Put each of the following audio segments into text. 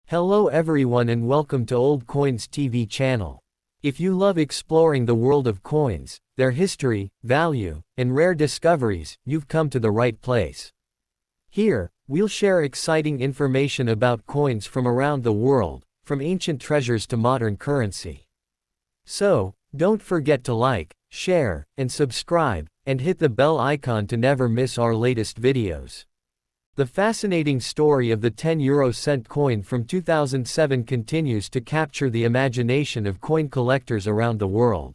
Hello everyone and welcome to Old Coins TV channel. If you love exploring the world of coins, their history, value, and rare discoveries, you've come to the right place. Here, we'll share exciting information about coins from around the world, from ancient treasures to modern currency. So, don't forget to like, share, and subscribe, and hit the bell icon to never miss our latest videos. The fascinating story of the 10 cent coin from 2007 continues to capture the imagination of coin collectors around the world.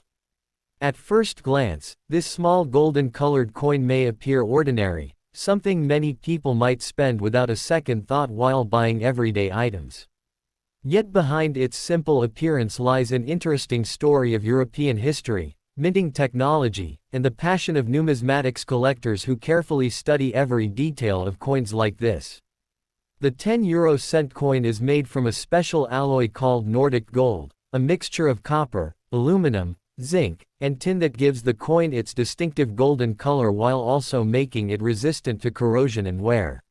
At first glance, this small golden-colored coin may appear ordinary, something many people might spend without a second thought while buying everyday items. Yet behind its simple appearance lies an interesting story of European history, minting technology, and the passion of numismatics collectors who carefully study every detail of coins like this. The 10 cent coin is made from a special alloy called Nordic gold, a mixture of copper, aluminum, zinc, and tin that gives the coin its distinctive golden color while also making it resistant to corrosion and wear.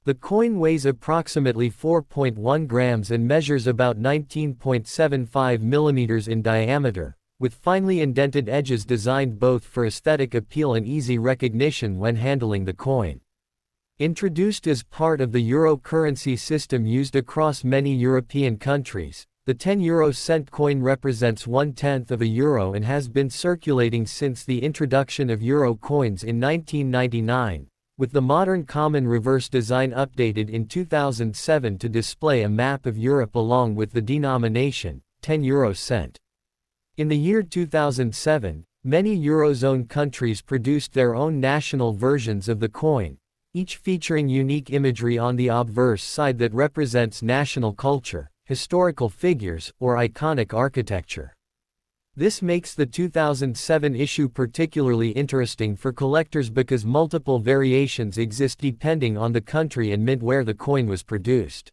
The coin weighs approximately 4.1 grams and measures about 19.75 millimeters in diameter, with finely indented edges designed both for aesthetic appeal and easy recognition when handling the coin. Introduced as part of the euro currency system used across many European countries, the 10 cent coin represents 1/10 of a euro and has been circulating since the introduction of euro coins in 1999, with the modern common reverse design updated in 2007 to display a map of Europe along with the denomination, 10 cent. In the year 2007, many Eurozone countries produced their own national versions of the coin, each featuring unique imagery on the obverse side that represents national culture, historical figures, or iconic architecture. This makes the 2007 issue particularly interesting for collectors because multiple variations exist depending on the country and mint where the coin was produced.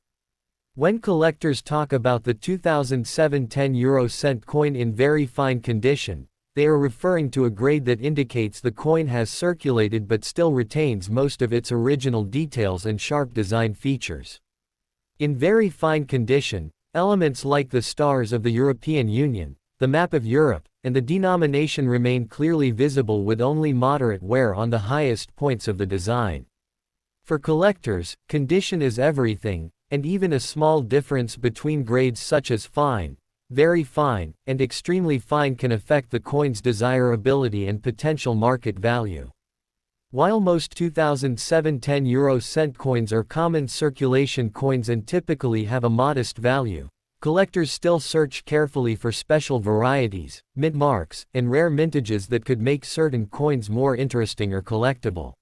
When collectors talk about the 2007 10 cent coin in very fine condition, they are referring to a grade that indicates the coin has circulated but still retains most of its original details and sharp design features. In very fine condition, elements like the stars of the European Union, the map of Europe, and the denomination remain clearly visible with only moderate wear on the highest points of the design. For collectors, condition is everything, and even a small difference between grades such as fine, very fine, and extremely fine can affect the coin's desirability and potential market value. While most 2007 10 cent coins are common circulation coins and typically have a modest value, collectors still search carefully for special varieties, mint marks, and rare mintages that could make certain coins more interesting or collectible.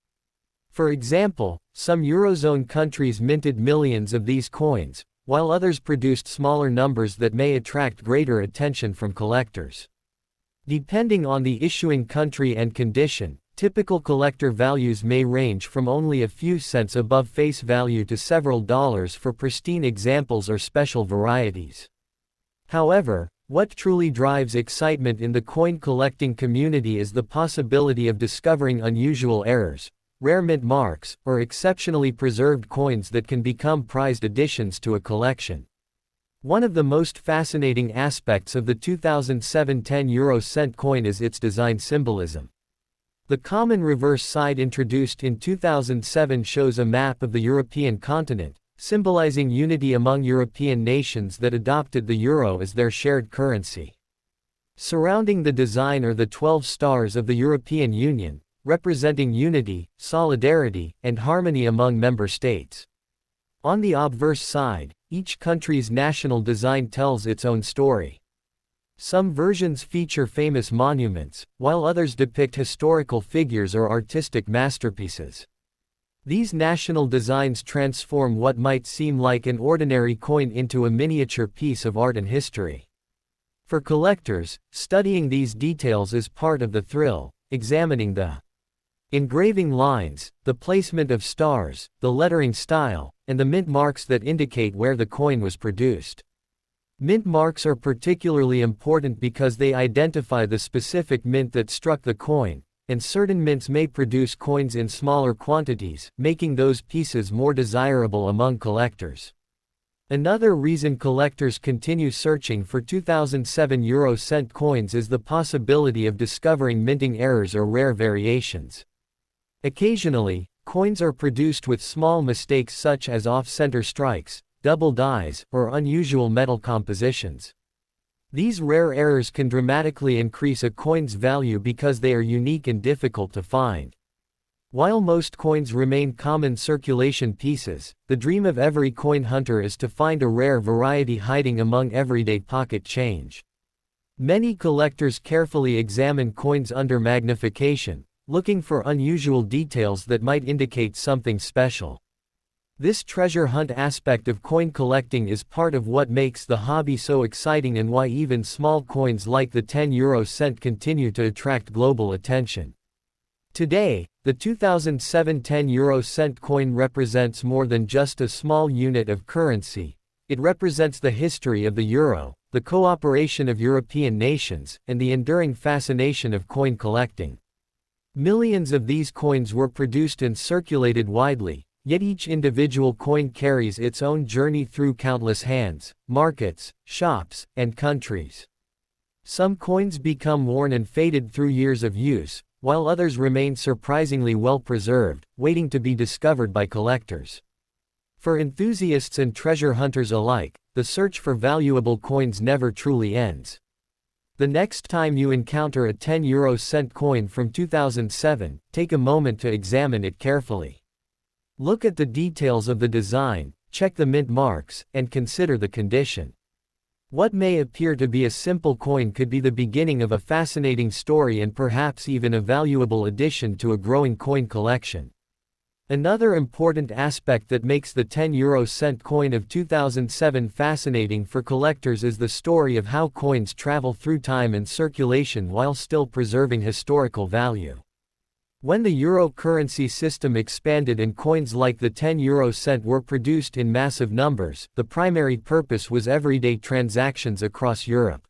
For example, some Eurozone countries minted millions of these coins, while others produced smaller numbers that may attract greater attention from collectors. Depending on the issuing country and condition, typical collector values may range from only a few cents above face value to several dollars for pristine examples or special varieties. However, what truly drives excitement in the coin collecting community is the possibility of discovering unusual errors, rare mint marks, or exceptionally preserved coins that can become prized additions to a collection. One of the most fascinating aspects of the 2007 10 cent coin is its design symbolism. The common reverse side introduced in 2007 shows a map of the European continent, symbolizing unity among European nations that adopted the euro as their shared currency. Surrounding the design are the 12 stars of the European Union, representing unity, solidarity, and harmony among member states. On the obverse side, each country's national design tells its own story. Some versions feature famous monuments, while others depict historical figures or artistic masterpieces. These national designs transform what might seem like an ordinary coin into a miniature piece of art and history. For collectors, studying these details is part of the thrill, examining the engraving lines, the placement of stars, the lettering style, and the mint marks that indicate where the coin was produced. Mint marks are particularly important because they identify the specific mint that struck the coin, and certain mints may produce coins in smaller quantities, making those pieces more desirable among collectors. Another reason collectors continue searching for 2007 euro cent coins is the possibility of discovering minting errors or rare variations. Occasionally, coins are produced with small mistakes such as off-center strikes, double dies, or unusual metal compositions. These rare errors can dramatically increase a coin's value because they are unique and difficult to find. While most coins remain common circulation pieces, the dream of every coin hunter is to find a rare variety hiding among everyday pocket change. Many collectors carefully examine coins under magnification, looking for unusual details that might indicate something special. This treasure hunt aspect of coin collecting is part of what makes the hobby so exciting and why even small coins like the 10 euro cent continue to attract global attention. Today, the 2007 10 euro cent coin represents more than just a small unit of currency. It represents the history of the euro, the cooperation of European nations, and the enduring fascination of coin collecting. Millions of these coins were produced and circulated widely, yet each individual coin carries its own journey through countless hands, markets, shops, and countries. Some coins become worn and faded through years of use, while others remain surprisingly well preserved, waiting to be discovered by collectors. For enthusiasts and treasure hunters alike, the search for valuable coins never truly ends. The next time you encounter a 10 euro cent coin from 2007, take a moment to examine it carefully. Look at the details of the design, check the mint marks, and consider the condition. What may appear to be a simple coin could be the beginning of a fascinating story and perhaps even a valuable addition to a growing coin collection. Another important aspect that makes the 10 euro cent coin of 2007 fascinating for collectors is the story of how coins travel through time and circulation while still preserving historical value. When the euro currency system expanded and coins like the 10 euro cent were produced in massive numbers, the primary purpose was everyday transactions across Europe.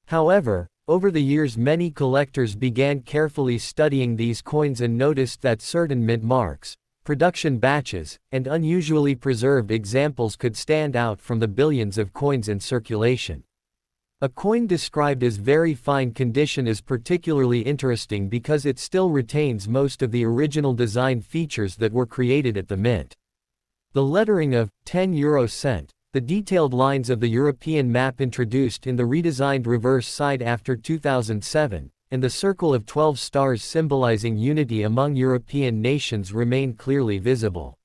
However, over the years many collectors began carefully studying these coins and noticed that certain mint marks, production batches, and unusually preserved examples could stand out from the billions of coins in circulation. A coin described as very fine condition is particularly interesting because it still retains most of the original design features that were created at the mint. The lettering of 10 euro cent, the detailed lines of the European map introduced in the redesigned reverse side after 2007, and the circle of 12 stars symbolizing unity among European nations remain clearly visible.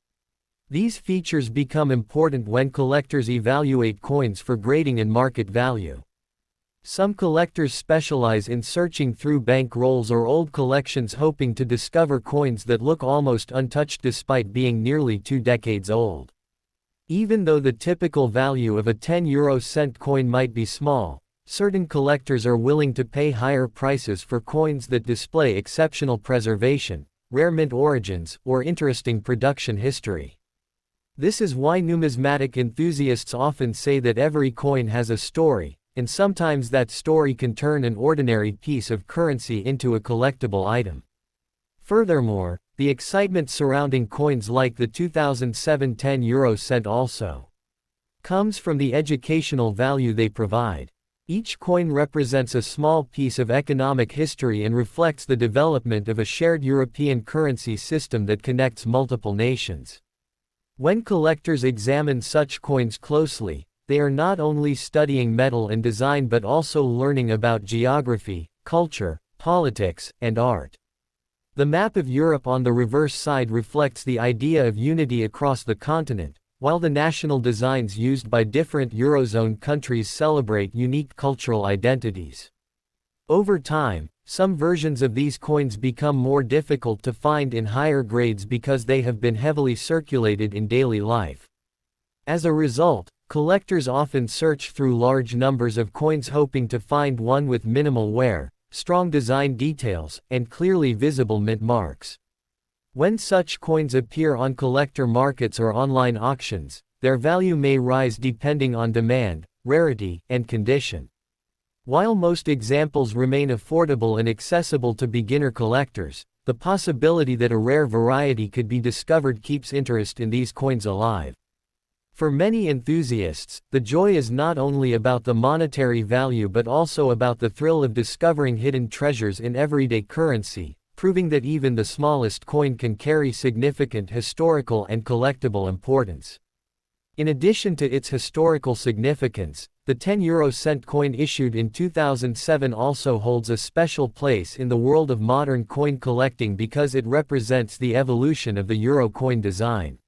These features become important when collectors evaluate coins for grading and market value. Some collectors specialize in searching through bank rolls or old collections hoping to discover coins that look almost untouched despite being nearly 2 decades old. Even though the typical value of a 10 euro cent coin might be small, certain collectors are willing to pay higher prices for coins that display exceptional preservation, rare mint origins, or interesting production history. This is why numismatic enthusiasts often say that every coin has a story, and sometimes that story can turn an ordinary piece of currency into a collectible item. Furthermore, the excitement surrounding coins like the 2007 10 euro cent also comes from the educational value they provide. Each coin represents a small piece of economic history and reflects the development of a shared European currency system that connects multiple nations. When collectors examine such coins closely, they are not only studying metal and design but also learning about geography, culture, politics, and art. The map of Europe on the reverse side reflects the idea of unity across the continent, while the national designs used by different Eurozone countries celebrate unique cultural identities. Over time, some versions of these coins become more difficult to find in higher grades because they have been heavily circulated in daily life. As a result, collectors often search through large numbers of coins hoping to find one with minimal wear, strong design details, and clearly visible mint marks. When such coins appear on collector markets or online auctions, their value may rise depending on demand, rarity, and condition. While most examples remain affordable and accessible to beginner collectors, the possibility that a rare variety could be discovered keeps interest in these coins alive. For many enthusiasts, the joy is not only about the monetary value but also about the thrill of discovering hidden treasures in everyday currency, proving that even the smallest coin can carry significant historical and collectible importance. In addition to its historical significance, the 10 cent coin issued in 2007 also holds a special place in the world of modern coin collecting because it represents the evolution of the euro coin design.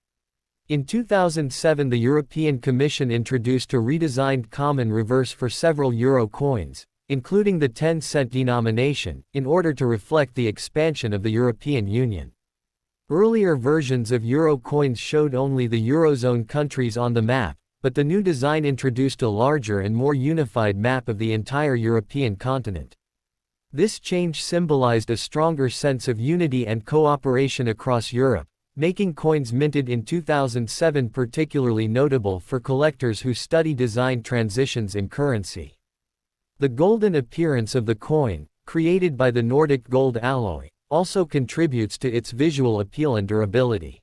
In 2007, the European Commission introduced a redesigned common reverse for several euro coins, including the 10-cent denomination, in order to reflect the expansion of the European Union. Earlier versions of euro coins showed only the Eurozone countries on the map, but the new design introduced a larger and more unified map of the entire European continent. This change symbolized a stronger sense of unity and cooperation across Europe, making coins minted in 2007 particularly notable for collectors who study design transitions in currency. The golden appearance of the coin, created by the Nordic gold alloy, also contributes to its visual appeal and durability.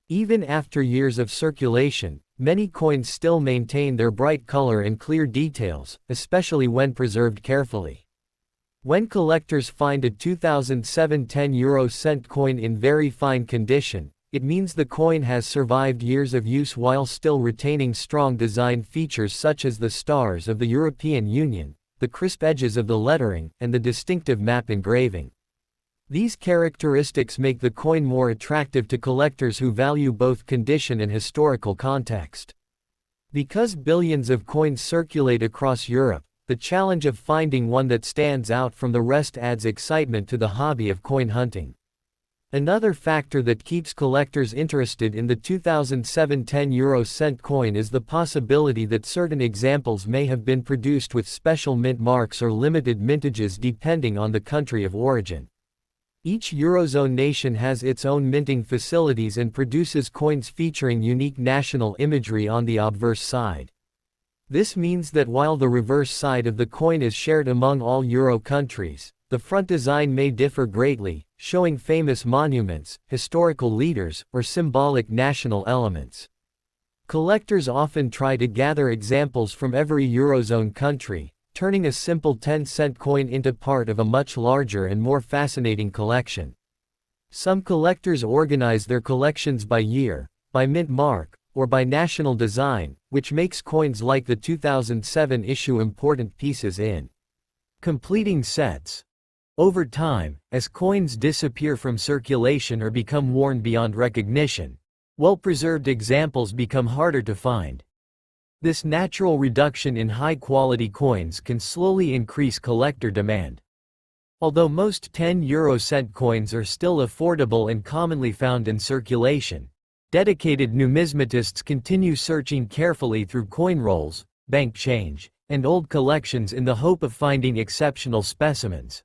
Even after years of circulation, many coins still maintain their bright color and clear details, especially when preserved carefully. When collectors find a 2007 10-cent coin in very fine condition, it means the coin has survived years of use while still retaining strong design features such as the stars of the European Union, the crisp edges of the lettering, and the distinctive map engraving. These characteristics make the coin more attractive to collectors who value both condition and historical context. Because billions of coins circulate across Europe, the challenge of finding one that stands out from the rest adds excitement to the hobby of coin hunting. Another factor that keeps collectors interested in the 2007 10-cent coin is the possibility that certain examples may have been produced with special mint marks or limited mintages depending on the country of origin. Each Eurozone nation has its own minting facilities and produces coins featuring unique national imagery on the obverse side. This means that while the reverse side of the coin is shared among all Euro countries, the front design may differ greatly, showing famous monuments, historical leaders, or symbolic national elements. Collectors often try to gather examples from every Eurozone country, turning a simple 10-cent coin into part of a much larger and more fascinating collection. Some collectors organize their collections by year, by mint mark, or by national design, which makes coins like the 2007 issue important pieces in completing sets. Over time, as coins disappear from circulation or become worn beyond recognition, well-preserved examples become harder to find. This natural reduction in high-quality coins can slowly increase collector demand. Although most 10-cent coins are still affordable and commonly found in circulation, dedicated numismatists continue searching carefully through coin rolls, bank change, and old collections in the hope of finding exceptional specimens.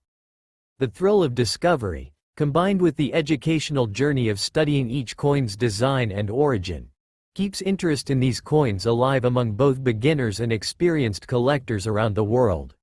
The thrill of discovery, combined with the educational journey of studying each coin's design and origin, keeps interest in these coins alive among both beginners and experienced collectors around the world.